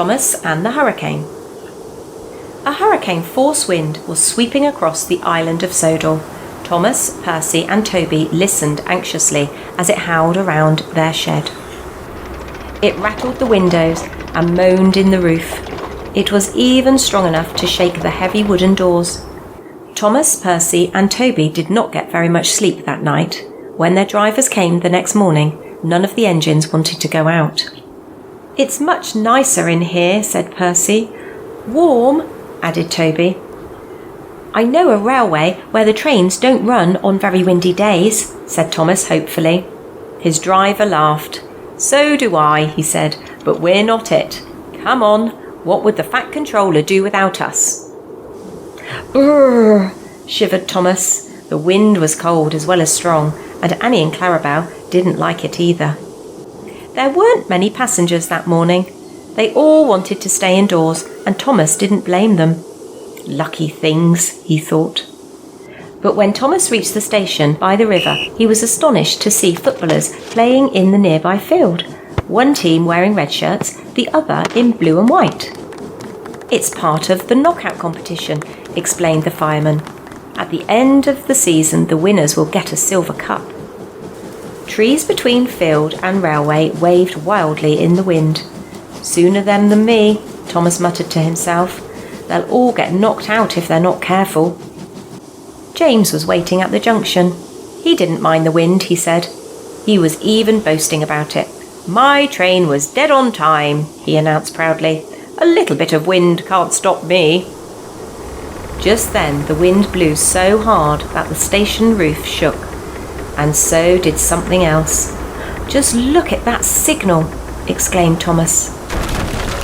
Thomas and the Hurricane. A hurricane force wind was sweeping across the island of Sodor. Thomas, Percy and Toby listened anxiously as it howled around their shed. It rattled the windows and moaned in the roof. It was even strong enough to shake the heavy wooden doors. Thomas, Percy and Toby did not get very much sleep that night. When their drivers came the next morning, none of the engines wanted to go out. "It's much nicer in here," said Percy. "Warm," added Toby. "I know a railway where the trains don't run on very windy days," said Thomas hopefully. His driver laughed. "So do I," he said, "but we're not it. Come on, what would the Fat Controller do without us?" "Brrr," shivered Thomas. The wind was cold as well as strong, and Annie and Clarabel didn't like it either. There weren't many passengers that morning. They all wanted to stay indoors, and Thomas didn't blame them. Lucky things, he thought. But when Thomas reached the station by the river, he was astonished to see footballers playing in the nearby field. One team wearing red shirts, the other in blue and white. "It's part of the knockout competition," explained the fireman. "At the end of the season, the winners will get a silver cup." Trees between field and railway waved wildly in the wind. "Sooner them than me," Thomas muttered to himself. "They'll all get knocked out if they're not careful." James was waiting at the junction. He didn't mind the wind, he said. He was even boasting about it. "My train was dead on time," he announced proudly. "A little bit of wind can't stop me." Just then the wind blew so hard that the station roof shook. And so did something else. "Just look at that signal," exclaimed Thomas.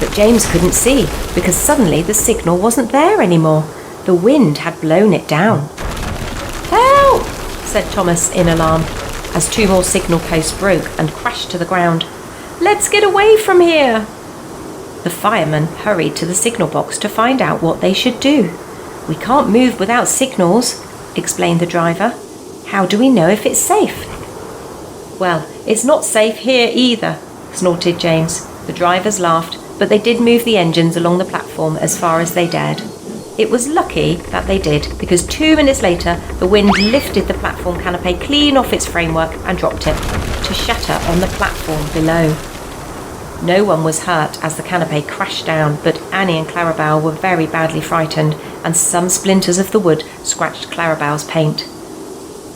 But James couldn't see, because suddenly the signal wasn't there anymore. The wind had blown it down. "Help!" said Thomas in alarm, as two more signal posts broke and crashed to the ground. "Let's get away from here!" The firemen hurried to the signal box to find out what they should do. "We can't move without signals," explained the driver. "How do we know if it's safe?" "Well, it's not safe here either," snorted James. The drivers laughed, but they did move the engines along the platform as far as they dared. It was lucky that they did, because 2 minutes later the wind lifted the platform canopé clean off its framework and dropped it, to shatter on the platform below. No one was hurt as the canopé crashed down, but Annie and Clarabel were very badly frightened, and some splinters of the wood scratched Clarabel's paint.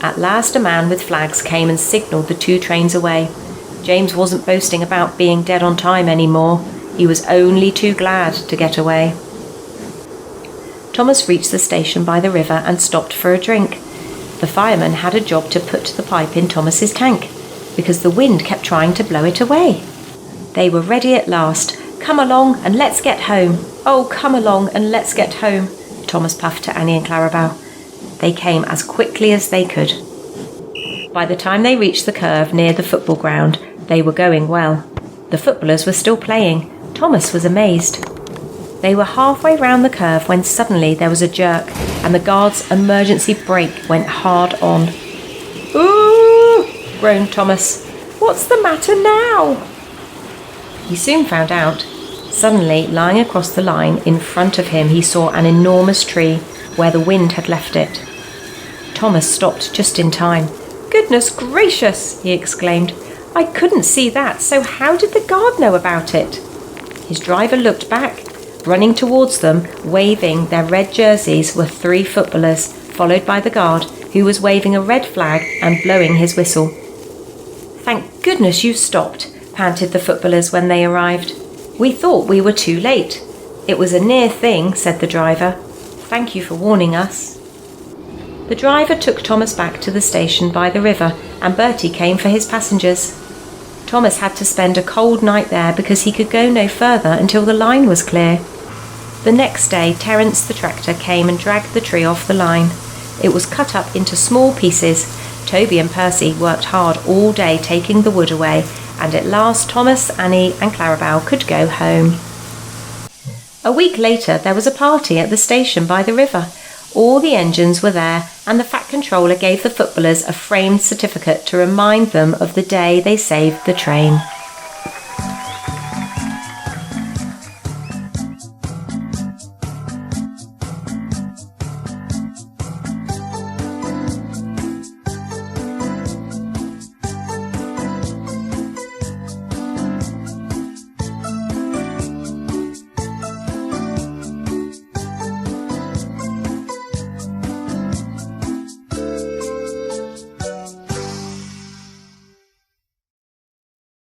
At last a man with flags came and signalled the 2 trains away. James wasn't boasting about being dead on time anymore. He was only too glad to get away. Thomas reached the station by the river and stopped for a drink. The fireman had a job to put the pipe in Thomas's tank, because the wind kept trying to blow it away. They were ready at last. "Come along and let's get home. Oh, come along and let's get home," Thomas puffed to Annie and Clarabel. They came as quickly as they could. By the time they reached the curve near the football ground, they were going well. The footballers were still playing. Thomas was amazed. They were halfway round the curve when suddenly there was a jerk, and the guard's emergency brake went hard on. "Ooh!" groaned Thomas. "What's the matter now?" He soon found out. Suddenly, lying across the line in front of him, he saw an enormous tree where the wind had left it. Thomas stopped just in time. "Goodness gracious!" he exclaimed. "I couldn't see that, so how did the guard know about it?" His driver looked back. Running towards them, waving their red jerseys, were 3 footballers, followed by the guard, who was waving a red flag and blowing his whistle. "Thank goodness you stopped," panted the footballers when they arrived. "We thought we were too late." "It was a near thing," said the driver. "Thank you for warning us." The driver took Thomas back to the station by the river, and Bertie came for his passengers. Thomas had to spend a cold night there because he could go no further until the line was clear. The next day, Terence the tractor came and dragged the tree off the line. It was cut up into small pieces. Toby and Percy worked hard all day taking the wood away, and at last Thomas, Annie and Clarabel could go home. A week later there was a party at the station by the river. All the engines were there, and the Fat Controller gave the footballers a framed certificate to remind them of the day they saved the train.